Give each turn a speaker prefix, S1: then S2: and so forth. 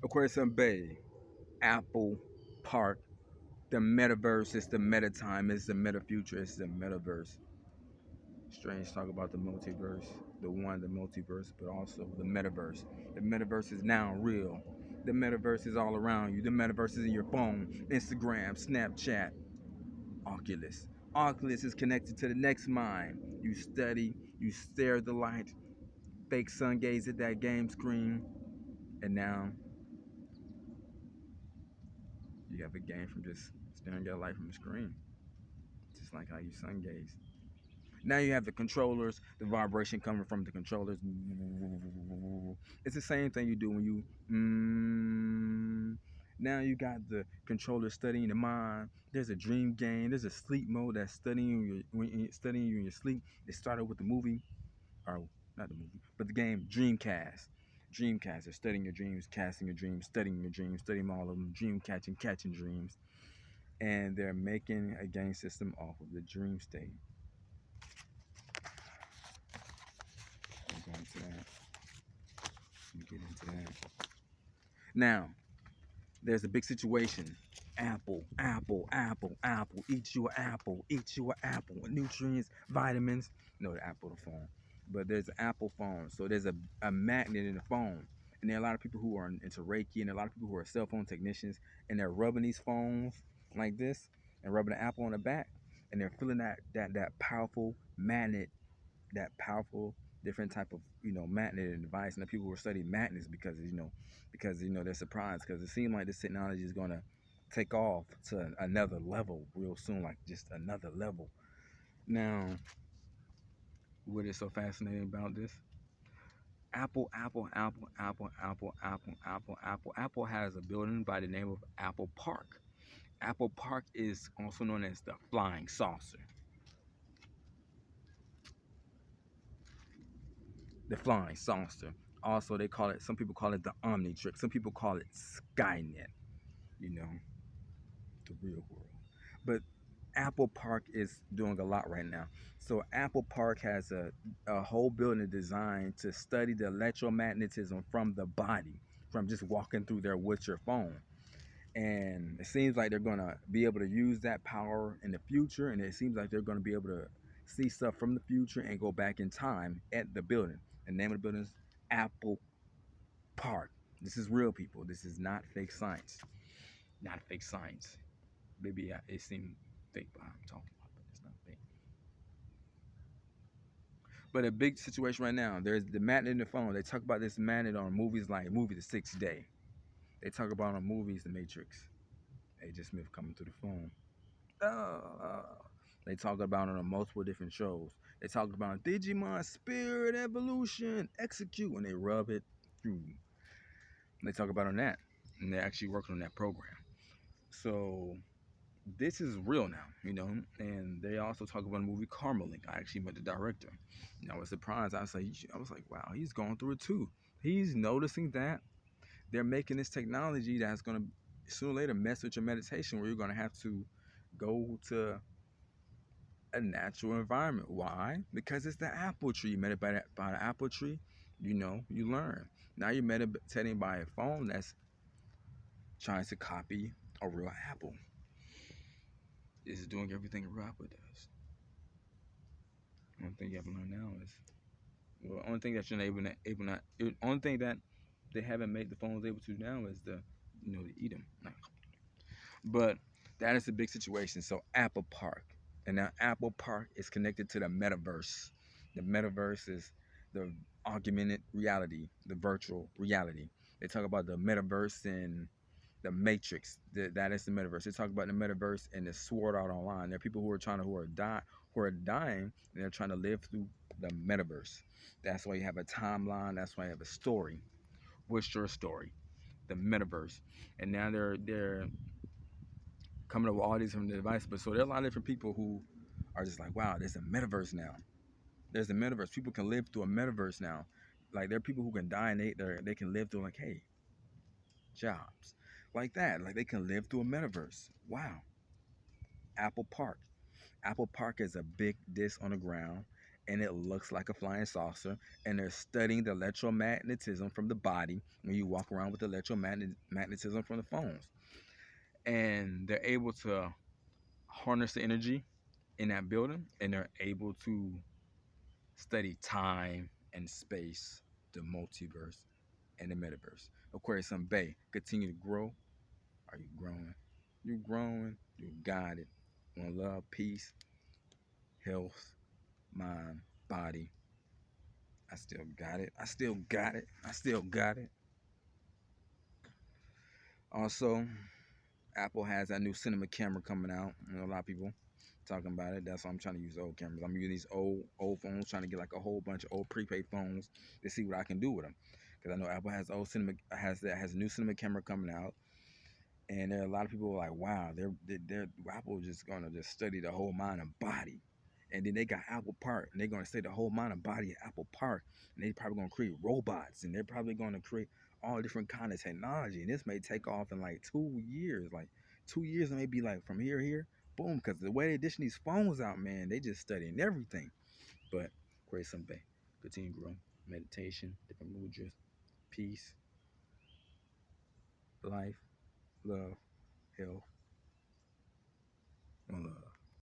S1: Aquarius Bay, Apple Park, the metaverse, it's the meta time, it's the meta future, it's the metaverse. Strange talk about the multiverse, the multiverse, but also the metaverse. The metaverse is now real. The metaverse is all around you. The metaverse is in your phone, Instagram, Snapchat, Oculus. Oculus is connected to the next mind. You study, you stare at the light, fake sun gaze at that game screen, and now you have a game from just staring at light from the screen, just like how you sun gaze. Now you have the controllers, the vibration coming from the controllers. It's the same thing you do when you. Now you got the controller studying the mind. There's a dream game. There's a sleep mode that's studying you when studying you in your sleep. It started with the movie, or not the movie, but the game Dreamcast. Dreamcast. They're studying your dreams, casting your dreams, studying all of them, dream catching, catching dreams, and they're making a game system off of the dream state. We'll go into that. Let me get into that. Now, there's a big situation. Apple, apple, apple, apple. Eat your apple. Eat your apple. Nutrients, vitamins. No, the apple, the phone. But there's an Apple phone. So there's a magnet in the phone. And there are a lot of people who are into Reiki and a lot of people who are cell phone technicians. And they're rubbing these phones like this and rubbing the apple on the back. And they're feeling that powerful magnet, that powerful different type of magnet and device. And the people who are studying magnets because they're surprised because it seems like this technology is going to take off to another level real soon, like just another level. Now, what is so fascinating about this? Apple has a building by the name of Apple Park. Apple Park is also known as the Flying Saucer. The Flying Saucer. Also, they call it. Some people call it the Omnitrix. Some people call it Skynet. You know, the real world. But Apple Park is doing a lot right now. So Apple Park has a whole building designed to study the electromagnetism from the body, from just walking through there with your phone. And it seems like they're gonna be able to use that power in the future, and it seems like they're gonna be able to see stuff from the future and go back in time at the building. The name of the building is Apple Park. This is real, people. This is not fake science. Not fake science. Maybe it seemed fake, but I'm talking about, but it's not fake. But a big situation right now, there's the magnet in the phone. They talk about this magnet on movies like movie The Sixth Day. They talk about on movies The Matrix. Agent Smith coming through the phone. Oh. They talk about it on multiple different shows. They talk about Digimon Spirit Evolution Execute when they rub it through. They talk about on that, and they're actually working on that program. So this is real now, and they also talk about a movie Karmalink. I actually met the director. And I was surprised. I was like, wow, he's going through it too. He's noticing that they're making this technology that's going to sooner or later mess with your meditation, where you're going to have to go to a natural environment. Why? Because it's the apple tree. You meditate by the apple tree, you learn. Now you're meditating by a phone that's trying to copy a real apple. It's doing everything a real apple does. The only thing you have to learn now is, well, only thing that you're able not, only thing that they haven't made the phones able to now is to eat them. But that is a big situation. So Apple Park, and now Apple Park is connected to the metaverse. The metaverse is the augmented reality, the virtual reality. They talk about the metaverse and the Matrix. That is the metaverse. They talk about the metaverse and the Sword Art Online. There are people who are dying, and they're trying to live through the metaverse. That's why you have a timeline. That's why you have a story. What's your story? The metaverse. And now they're coming up with all these different devices. But so there are a lot of different people who are just like, wow, there's a metaverse now. There's a metaverse. People can live through a metaverse now. Like there are people who can die and they can live through like, hey, jobs. Like that. Like they can live through a metaverse. Wow. Apple Park. Apple Park is a big disc on the ground, and it looks like a flying saucer. And they're studying the electromagnetism from the body when you walk around with electromagnetism from the phones. And they're able to harness the energy in that building, and they're able to study time and space, the multiverse, and the metaverse. Aquarius Sun Bay, continue to grow. Are you growing? You growing. You got it. One love, peace, health, mind, body. I still got it. I still got it. I still got it. Also, Apple has that new cinema camera coming out. You know, a lot of people talking about it. That's why I'm trying to use old cameras. I'm using these old phones, trying to get like a whole bunch of old prepaid phones to see what I can do with them. Because I know Apple has a new cinema camera coming out, and there are a lot of people who are like, wow, they're Apple just gonna just study the whole mind and body. And then they got Apple Park, and they're gonna study the whole mind and body at Apple Park, and they're probably gonna create robots, and they're probably gonna create all different kind of technology, and this may take off in like 2 years, like 2 years, and maybe like from here, boom, because the way they dishing these phones out, man, they just studying everything. But create something, continue to grow, meditation, different mudras, peace, life, love, health, and love.